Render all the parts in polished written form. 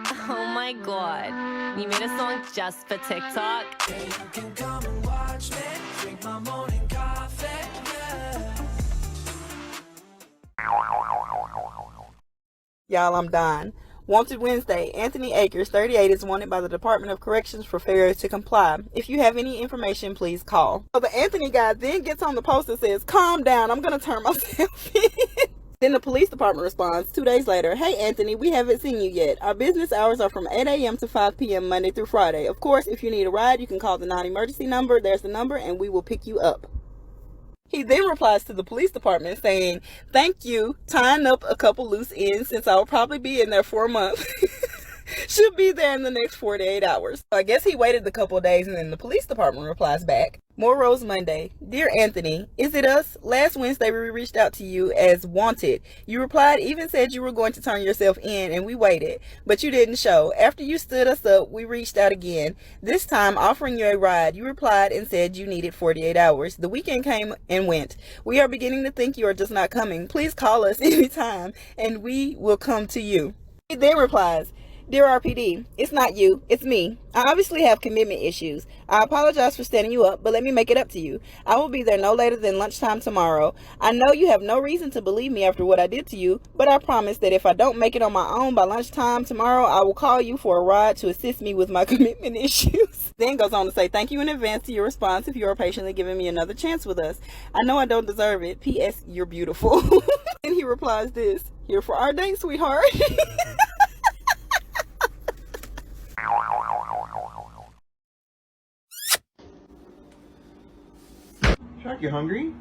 Oh my god, you made a song just for TikTok? Yeah, you can come and watch me drink my morning coffee, yeah. Y'all, I'm done. Wanted Wednesday. Anthony Akers, 38, is wanted by the Department of Corrections for failure to comply. If you have any information, please call. So the Anthony guy then gets on the post and says, calm down, I'm going to turn myself in. Then the police department responds 2 days later, hey Anthony, we haven't seen you yet. Our business hours are from 8 a.m. to 5 p.m. Monday through Friday. Of course, if you need a ride, you can call the non-emergency number. There's the number and we will pick you up. He then replies to the police department saying, thank you, tying up a couple loose ends since I'll probably be in there for a month. Should be there in the next 48 hours. I guess he waited a couple of days and then the police department replies back. More Rose Monday. Dear Anthony, is it us? Last Wednesday we reached out to you as wanted. You replied, even said you were going to turn yourself in and we waited, but you didn't show. After you stood us up, we reached out again. This time offering you a ride. You replied and said you needed 48 hours. The weekend came and went. We are beginning to think you are just not coming. Please call us anytime and we will come to you. He then replies, Dear RPD, it's not you, it's me. I obviously have commitment issues. I apologize for standing you up, but let me make it up to you. I will be there no later than lunchtime tomorrow. I know you have no reason to believe me after what I did to you, but I promise that if I don't make it on my own by lunchtime tomorrow, I will call you for a ride to assist me with my commitment issues. Then goes on to say, thank you in advance to your response if you are patiently giving me another chance with us. I know I don't deserve it. P.S. You're beautiful. And he replies this, here for our date, sweetheart. Shark, you hungry?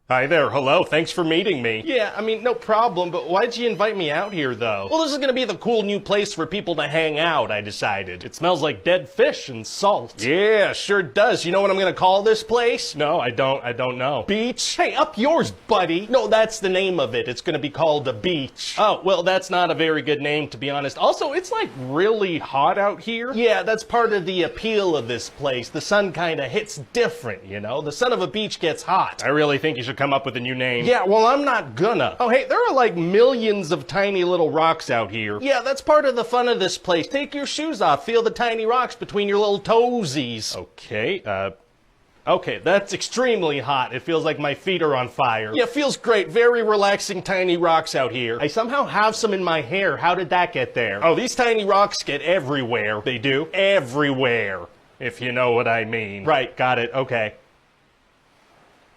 Hi there, hello, thanks for meeting me. Yeah, I mean, no problem, but why'd you invite me out here, though? Well, this is gonna be the cool new place for people to hang out, I decided. It smells like dead fish and salt. Yeah, sure does. You know what I'm gonna call this place? No, I don't know. Beach? Hey, up yours, buddy. No, that's the name of it. It's gonna be called the beach. Oh, well, that's not a very good name, to be honest. Also, it's like really hot out here. Yeah, that's part of the appeal of this place. The sun kinda hits different, you know? The sun of a beach gets hot. I really think you should come up with a new name. Yeah, well, I'm not gonna. Oh, hey, there are like millions of tiny little rocks out here. Yeah, that's part of the fun of this place. Take your shoes off, feel the tiny rocks between your little toesies. Okay, that's extremely hot. It feels like my feet are on fire. Yeah, feels great. Very relaxing tiny rocks out here. I somehow have some in my hair. How did that get there? Oh, these tiny rocks get everywhere. They do? Everywhere. If you know what I mean. Right, got it. Okay.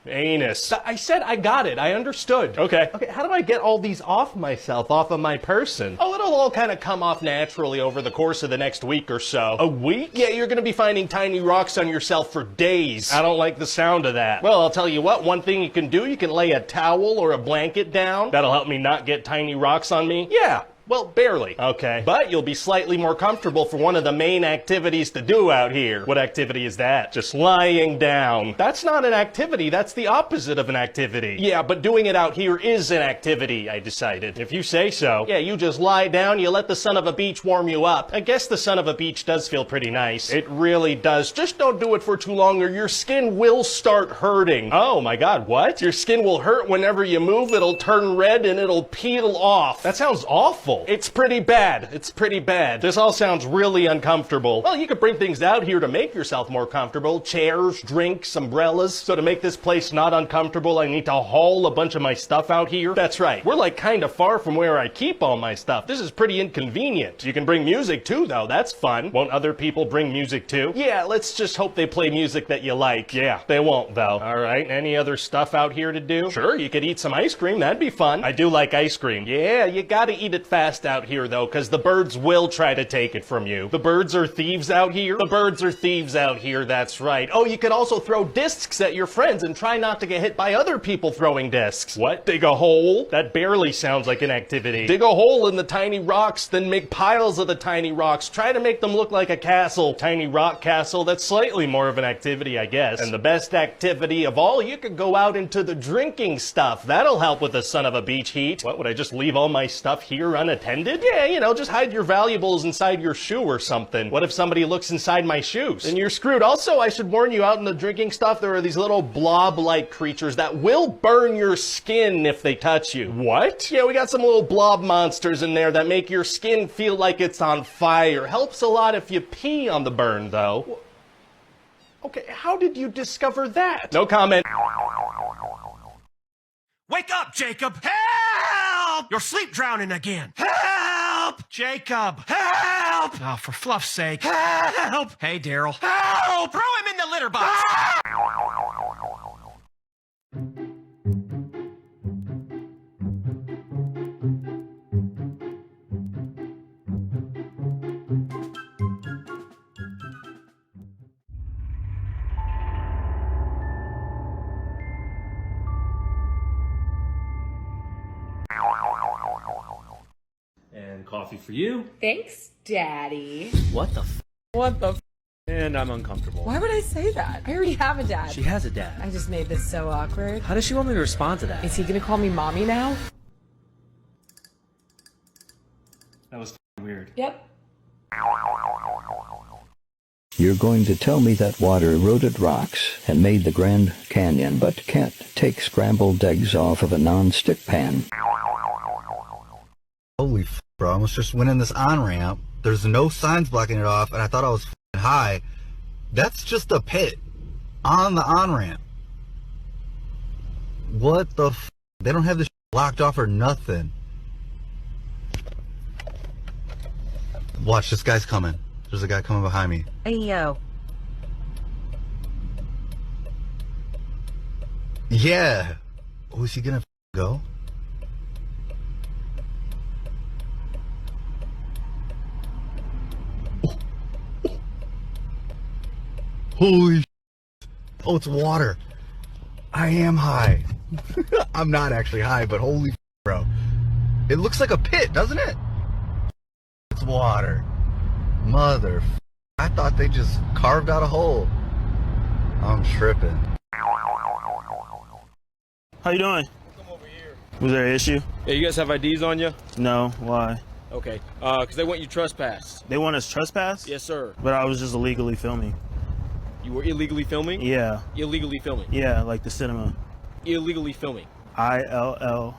Anus. I said I got it. I understood. Okay, how do I get all these off myself, off of my person? Oh, it'll all kind of come off naturally over the course of the next week or so. A week? Yeah, you're gonna be finding tiny rocks on yourself for days. I don't like the sound of that. Well, I'll tell you what, one thing you can do, you can lay a towel or a blanket down. That'll help me not get tiny rocks on me. Yeah. Well, barely. Okay. But you'll be slightly more comfortable for one of the main activities to do out here. What activity is that? Just lying down. That's not an activity, that's the opposite of an activity. Yeah, but doing it out here is an activity, I decided. If you say so. Yeah, you just lie down, you let the sun of a beach warm you up. I guess the sun of a beach does feel pretty nice. It really does. Just don't do it for too long or your skin will start hurting. Oh my god, what? Your skin will hurt whenever you move, it'll turn red and it'll peel off. That sounds awful. It's pretty bad. It's pretty bad. This all sounds really uncomfortable. Well, you could bring things out here to make yourself more comfortable. Chairs, drinks, umbrellas. So to make this place not uncomfortable, I need to haul a bunch of my stuff out here. That's right. We're like kind of far from where I keep all my stuff. This is pretty inconvenient. You can bring music too, though. That's fun. Won't other people bring music too? Yeah, let's just hope they play music that you like. Yeah, they won't though. All right, any other stuff out here to do? Sure, you could eat some ice cream. That'd be fun. I do like ice cream. Yeah, you gotta eat it fast fast out here, though, because the birds will try to take it from you. The birds are thieves out here? The birds are thieves out here, that's right. Oh, you could also throw discs at your friends and try not to get hit by other people throwing discs. What? Dig a hole? That barely sounds like an activity. Dig a hole in the tiny rocks, then make piles of the tiny rocks. Try to make them look like a castle. Tiny rock castle, that's slightly more of an activity, I guess. And the best activity of all, you could go out into the drinking stuff. That'll help with the son of a beach heat. What, would I just leave all my stuff here unattended? Yeah, you know, just hide your valuables inside your shoe or something. What if somebody looks inside my shoes? Then you're screwed. Also, I should warn you, out in the drinking stuff, there are these little blob-like creatures that will burn your skin if they touch you. What? Yeah, we got some little blob monsters in there that make your skin feel like it's on fire. Helps a lot if you pee on the burn, though. Okay, how did you discover that? No comment. Wake up, Jacob! Help! You're sleep drowning again. Help! Jacob! Help! Oh, for fluff's sake. Help! Hey, Daryl. Help! Throw him in the litter box! And coffee for you. Thanks, Daddy. What the f? What the f? And I'm uncomfortable. Why would I say that? I already have a dad. She has a dad. I just made this so awkward. How does she want me to respond to that? Is he gonna call me mommy now? That was weird. Yep. You're going to tell me that water eroded rocks and made the Grand Canyon, but can't take scrambled eggs off of a non-stick pan. Holy f, bro, I almost just went in this on-ramp. There's no signs blocking it off, and I thought I was high. That's just a pit on the on-ramp. What the f? They don't have this locked off or nothing. Watch, this guy's coming. There's a guy coming behind me. Hey, yo. Yeah. Oh, is he gonna go? Holy shit. Oh, it's water. I am high. I'm not actually high, but holy shit, bro. It looks like a pit, doesn't it? It's water. Mother. I thought they just carved out a hole. I'm tripping. How you doing? Come over here. Was there an issue? Yeah, you guys have IDs on you? No. Why? Okay. Because they want you trespassed. They want us trespass? Yes, sir. But I was just illegally filming. You were illegally filming? Yeah. Illegally filming? Yeah, like the cinema. Illegally filming? ILLEGX.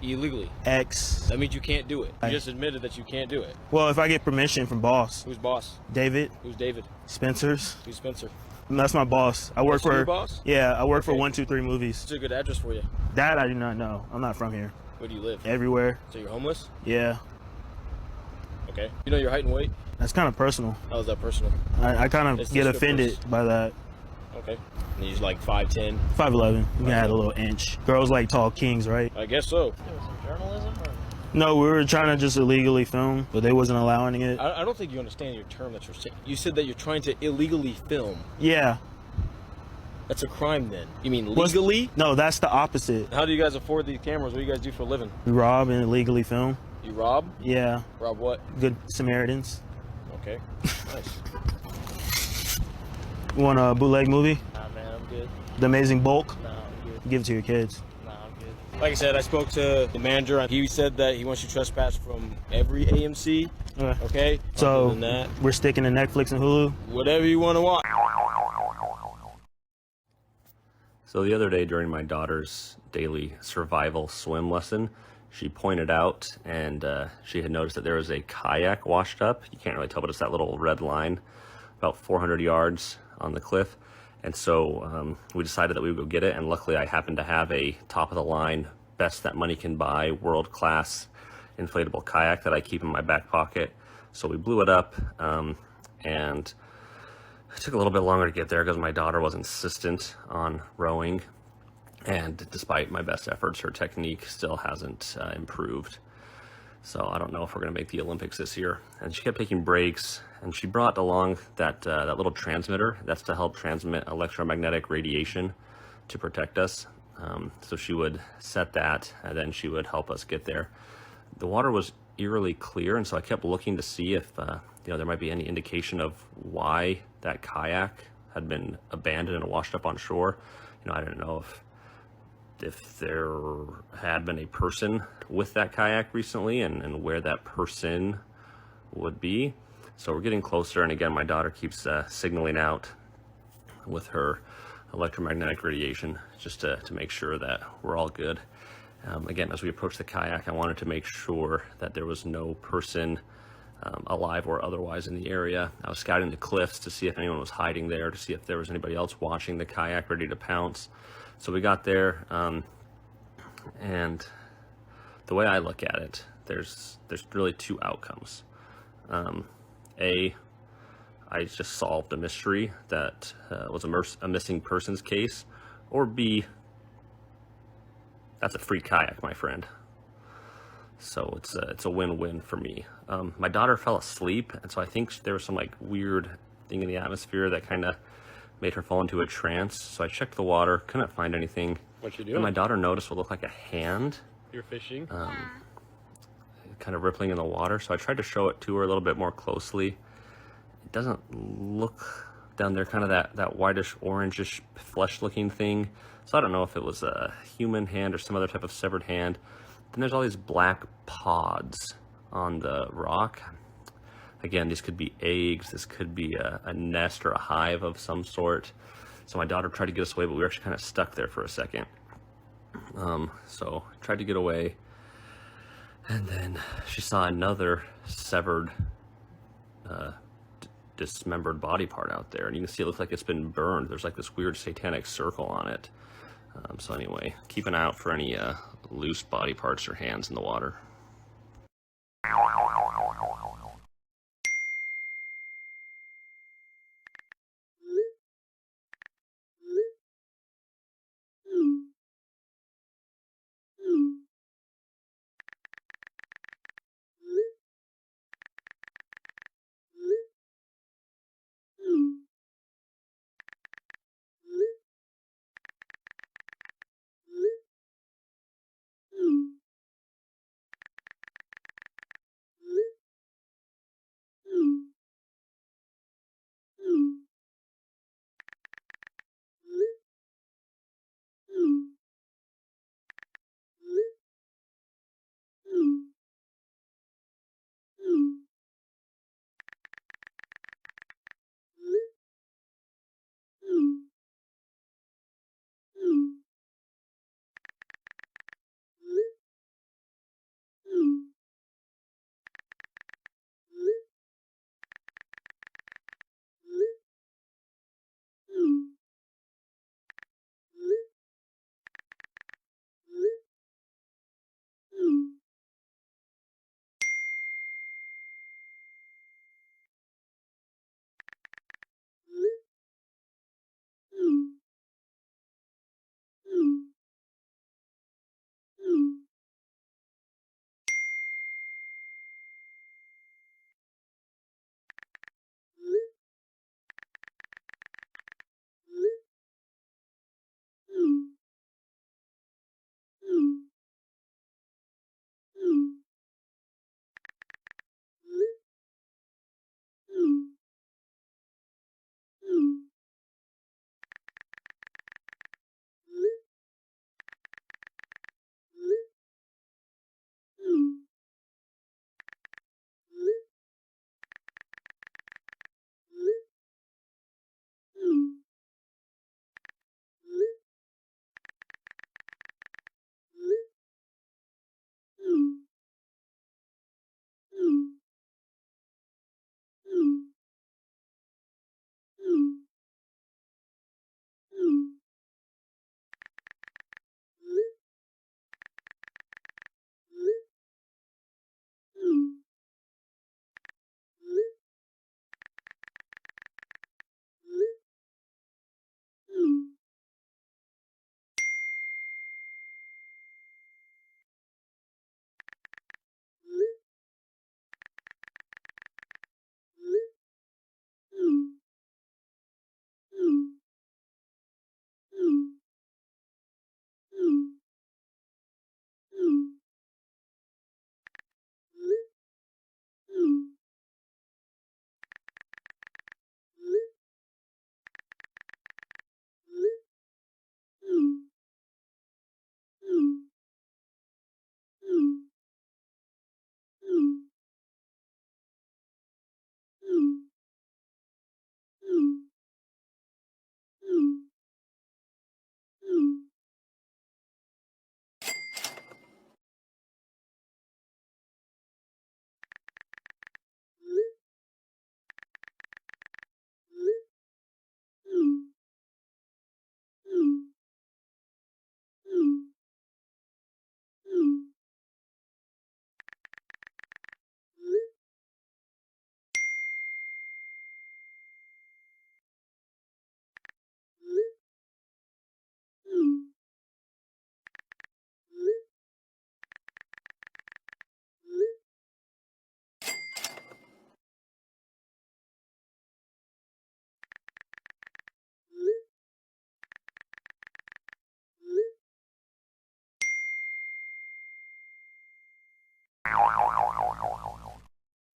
Illegally? That means you can't do it. You just admitted that you can't do it. Well, if I get permission from boss. Who's boss? David. Who's David? Spencer's. Who's Spencer? That's my boss. I work That's for your boss? Yeah, I work for 123 Movies. What's a good address for you? That I do not know. I'm not from here. Where do you live? Everywhere. So you're homeless? Yeah. Okay. You know your height and weight? That's kind of personal. How is that personal? I kind of get offended by that. Okay. And you're like 5'10"? 5'11". You can add a little inch. Girls like tall kings, right? I guess so. No, we were trying to just illegally film, but they wasn't allowing it. I don't think you understand your term that you're saying. You said that you're trying to illegally film. Yeah. That's a crime then. You mean legally? No, that's the opposite. How do you guys afford these cameras? What do you guys do for a living? We rob and illegally film. You rob? Yeah. Rob what? Good Samaritans. Okay. Nice. You want a bootleg movie? Nah, man, I'm good. The Amazing Bulk? Nah, I'm good. Give it to your kids. Nah, I'm good. Like I said, I spoke to the manager. He said that he wants you trespassed from every AMC. Okay? So, Other than that, we're sticking to Netflix and Hulu? whatever you want to watch. So the other day during my daughter's daily survival swim lesson, she pointed out and she had noticed that there was a kayak washed up. You can't really tell, but it's that little red line about 400 yards on the cliff. And so we decided that we would go get it. And luckily I happened to have a top of the line, best that money can buy, world-class inflatable kayak that I keep in my back pocket. So we blew it up and it took a little bit longer to get there because my daughter was insistent on rowing. And despite my best efforts, her technique still hasn't improved. So I don't know if we're going to make the Olympics this year. And she kept taking breaks, and she brought along that little transmitter. That's to help transmit electromagnetic radiation to protect us. So she would set that, and then she would help us get there. The water was eerily clear, and so I kept looking to see if there might be any indication of why that kayak had been abandoned and washed up on shore. I didn't know if there had been a person with that kayak recently, and where that person would be. So we're getting closer, and again, my daughter keeps signaling out with her electromagnetic radiation just to make sure that we're all good. Again, as we approach the kayak, I wanted to make sure that there was no person alive or otherwise in the area. I was scouting the cliffs to see if anyone was hiding there, to see if there was anybody else watching the kayak ready to pounce. So we got there, and the way I look at it, there's really two outcomes. A, I just solved a mystery that was a missing persons case, or B, that's a free kayak, my friend. So it's a win-win for me. My daughter fell asleep, and so I think there was some weird thing in the atmosphere that kind of made her fall into a trance. So I checked the water, couldn't find anything. What you doing? And my daughter noticed what looked like a hand. You're fishing? Kind of rippling in the water. So I tried to show it to her a little bit more closely. It doesn't look down there, kind of that whitish, orangish, flesh-looking thing. So I don't know if it was a human hand or some other type of severed hand. Then there's all these black pods on the rock. Again, these could be eggs. This could be a nest or a hive of some sort. So my daughter tried to get us away, but we were actually kind of stuck there for a second. So tried to get away. And then she saw another severed, dismembered body part out there. And you can see it looks like it's been burned. There's this weird satanic circle on it. So anyway, keep an eye out for any loose body parts or hands in the water.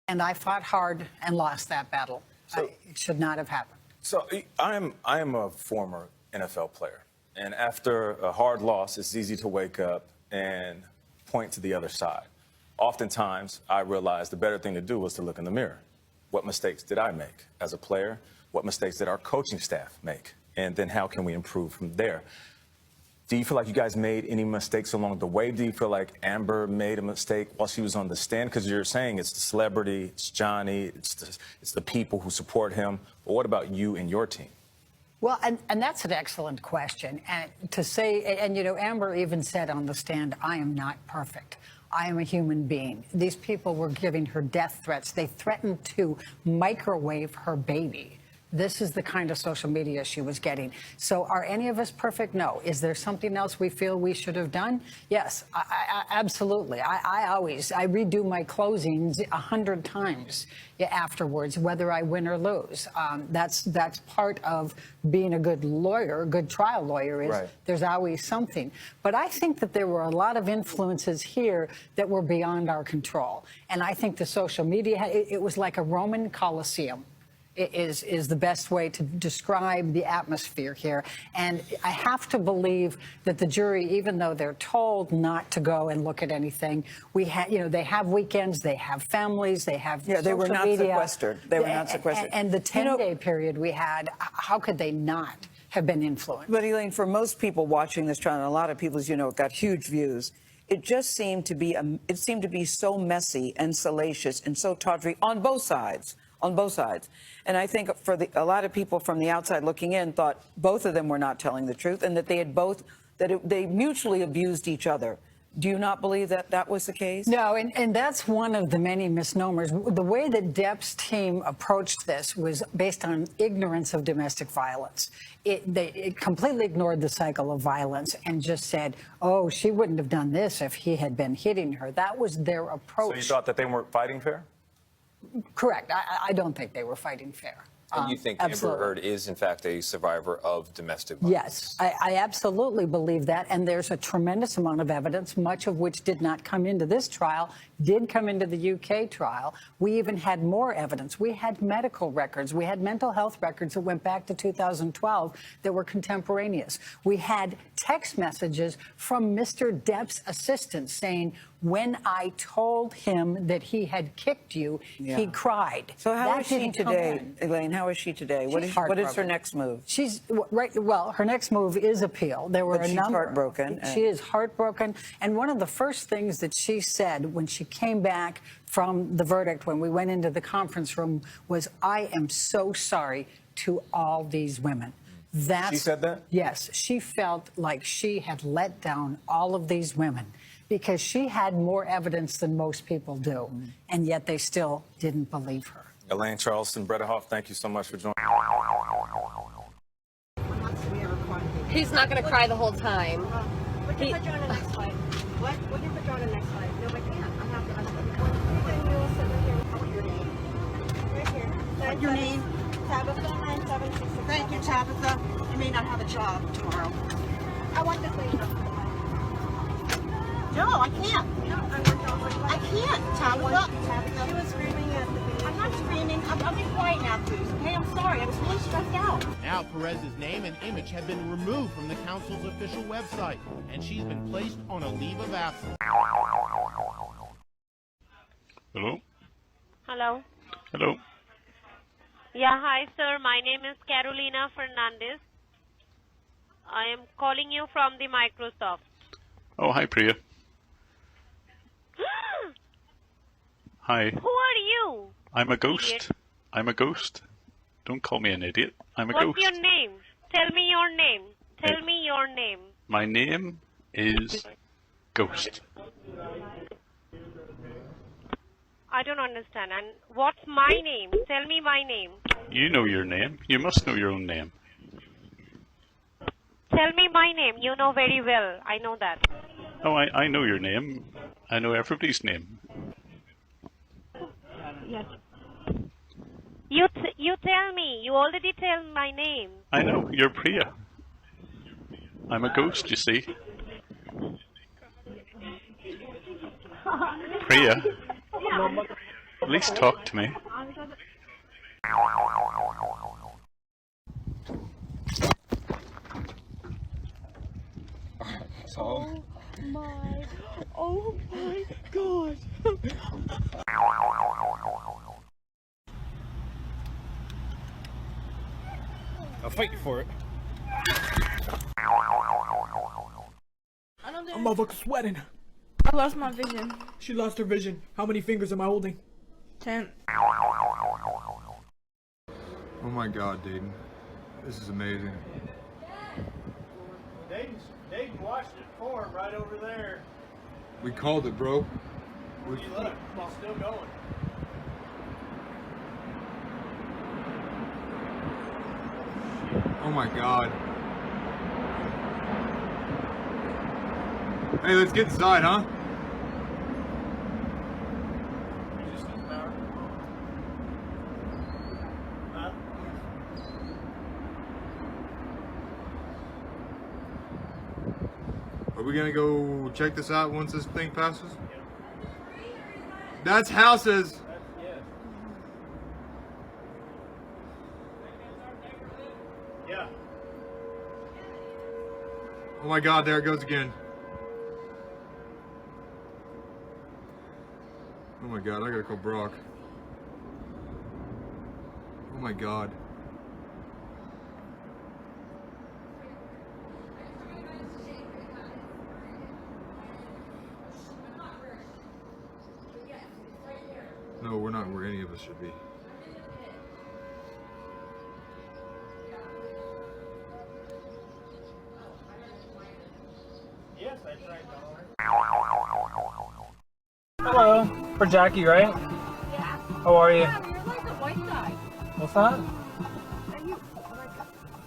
And I fought hard and lost that battle. It should not have happened. So I am a former NFL player. And after a hard loss, it's easy to wake up and point to the other side. Oftentimes, I realized the better thing to do was to look in the mirror. What mistakes did I make as a player? What mistakes did our coaching staff make? And then how can we improve from there? Do you feel like you guys made any mistakes along the way? Do you feel like Amber made a mistake while she was on the stand? Because you're saying it's the celebrity, it's Johnny, it's the people who support him. But what about you and your team? Well, and that's an excellent question. And to say, and you know, Amber even said on the stand, I am not perfect. I am a human being. These people were giving her death threats. They threatened to microwave her baby. This is the kind of social media she was getting. So are any of us perfect? No. Is there something else we feel we should have done? Yes, absolutely. I redo my closings 100 times afterwards, whether I win or lose. That's part of being a good lawyer, a good trial lawyer, is there's always something. But I think that there were a lot of influences here that were beyond our control. And I think the social media, it was like a Roman Colosseum. Is the best way to describe the atmosphere here. And I have to believe that the jury, even though they're told not to go and look at anything, they have weekends, they have families, they have they were not media. Sequestered. They were not sequestered. And the 10-day period we had, how could they not have been influenced? But Elaine, for most people watching this trial, and a lot of people, as you know, got huge views. It just seemed to be so messy and salacious and so tawdry on both sides. On both sides. And I think for a lot of people from the outside looking in thought both of them were not telling the truth and that they mutually abused each other. Do you not believe that that was the case? No, and that's one of the many misnomers. The way that Depp's team approached this was based on ignorance of domestic violence. It completely ignored the cycle of violence and just said, oh, she wouldn't have done this if he had been hitting her. That was their approach. So you thought that they weren't fighting fair? Correct. I don't think they were fighting fair. And you think Amber Heard is, in fact, a survivor of domestic violence? Yes, I absolutely believe that. And there's a tremendous amount of evidence, much of which did not come into this trial, did come into the UK trial. We even had more evidence. We had medical records. We had mental health records that went back to 2012 that were contemporaneous. We had text messages from Mr. Depp's assistant saying, when I told him that he had kicked you, he cried. So how is she today, Elaine? How is she today? What is her next move? She's well, her next move is appeal. There were she's heartbroken. She is heartbroken. And one of the first things that she said when she came back from the verdict, when we went into the conference room, was, I am so sorry to all these women. She said that? Yes. She felt like she had let down all of these women because she had more evidence than most people do, and yet they still didn't believe her. Elaine Charleston, Bredehoff, thank you so much for joining. He's not going to cry the whole time. What if I put you on the next slide? What if I put you on the next slide? No, I can't. I have to. Then you will sit right here. I want your name. Right here. What's your name? Tabitha 9766. Thank you, Tabitha. You may not have a job tomorrow. I want this lady. No, I can't. I can't, Tabitha. She was screaming at the baby. I'm not screaming. I'll be quiet now, please. Okay, I'm sorry. I was really stressed out. Now, Perez's name and image have been removed from the council's official website, and she's been placed on a leave of absence. Hello? Hello? Hello? Yeah, hi, sir. My name is Carolina Fernandez. I am calling you from the Microsoft. Oh, hi, Priya. Hi. Who are you? I'm a ghost. Idiot. I'm a ghost. Don't call me an idiot. I'm a ghost. What's your name? Tell me your name. Tell me your name. My name is Ghost. I don't understand. And what's my name? Tell me my name. You know your name. You must know your own name. Tell me my name. You know very well. I know that. Oh, I know your name. I know everybody's name. Yes. You tell me. You already tell my name. I know. You're Priya. I'm a ghost, you see. Priya, at least talk to me. Oh my god. I'll fight you for it. I'm motherfucking sweating. I lost my vision. She lost her vision. How many fingers am I holding? 10. Oh my god, Dayton. This is amazing. Dayton watched it form right over there. We called it, bro. Look, it's still going. Oh my god. Hey, let's get inside, huh? Are we gonna go check this out once this thing passes? That's houses. Yeah. Oh my god, there it goes again. Oh my god, I gotta call Brock. Oh my god. No, we're not where any of us should be. Yes, I tried calling. Hello, for Jackie, right? Yeah. How are you? Yeah, you're like a white guy. What's that? Are you like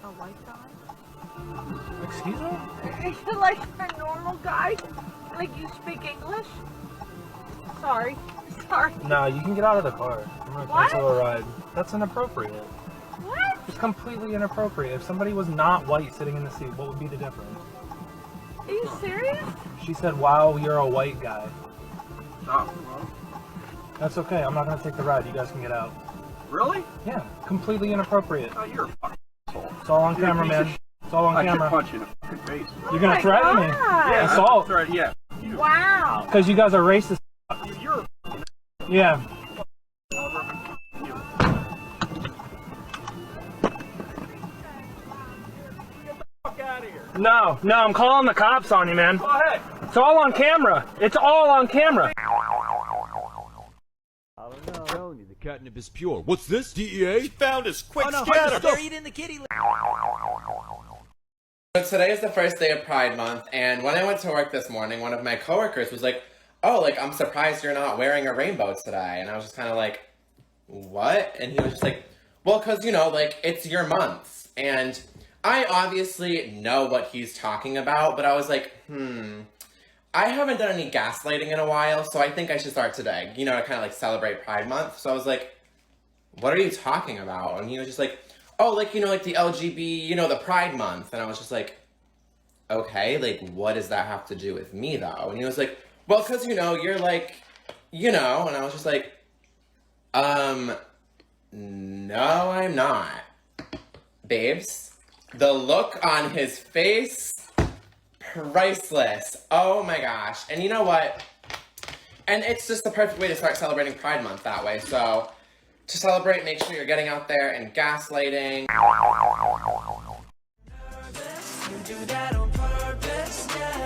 a white guy? Excuse me? Are you like a normal guy? Like you speak English? Sorry. Sorry. No, you can get out of the car. I'm gonna What? cancel a ride. That's inappropriate. What? It's completely inappropriate. If somebody was not white sitting in the seat, what would be the difference? Are you serious? She said, wow, you're a white guy. That's okay. I'm not gonna take the ride. You guys can get out. Really? Yeah, completely inappropriate. Oh, you're a fucking asshole. It's all on You're a camera, piece man. of It's all on I camera. should punch you in the fucking face. You're gonna my threaten me? God. Yeah, Assault. that's right, yeah. Wow. Because you guys are racist. You're Yeah. No, I'm calling the cops on you, man. Go ahead. It's all on camera. It's all on camera. I don't know. I'm telling you, the catnip is pure. What's this, DEA? Found us. Quick, Oh, no, scatter. they're eating the kitty. So today is the first day of Pride Month, and when I went to work this morning, one of my coworkers was like, oh, like, I'm surprised you're not wearing a rainbow today. And I was just kind of like, what? And he was just like, well, because, you know, like, it's your month. And I obviously know what he's talking about, but I was like, I haven't done any gaslighting in a while, so I think I should start today, you know, to kind of like celebrate Pride Month. So I was like, what are you talking about? And he was just like, oh, like, you know, like the LGB, you know, the Pride Month. And I was just like, okay, like, what does that have to do with me, though? And he was like, well, because, you know, you're like, you know, and I was just like, no, I'm not. Babes, the look on his face, priceless. Oh my gosh. And you know what? And it's just the perfect way to start celebrating Pride Month that way. So to celebrate, make sure you're getting out there and gaslighting. You do that on purpose, yeah.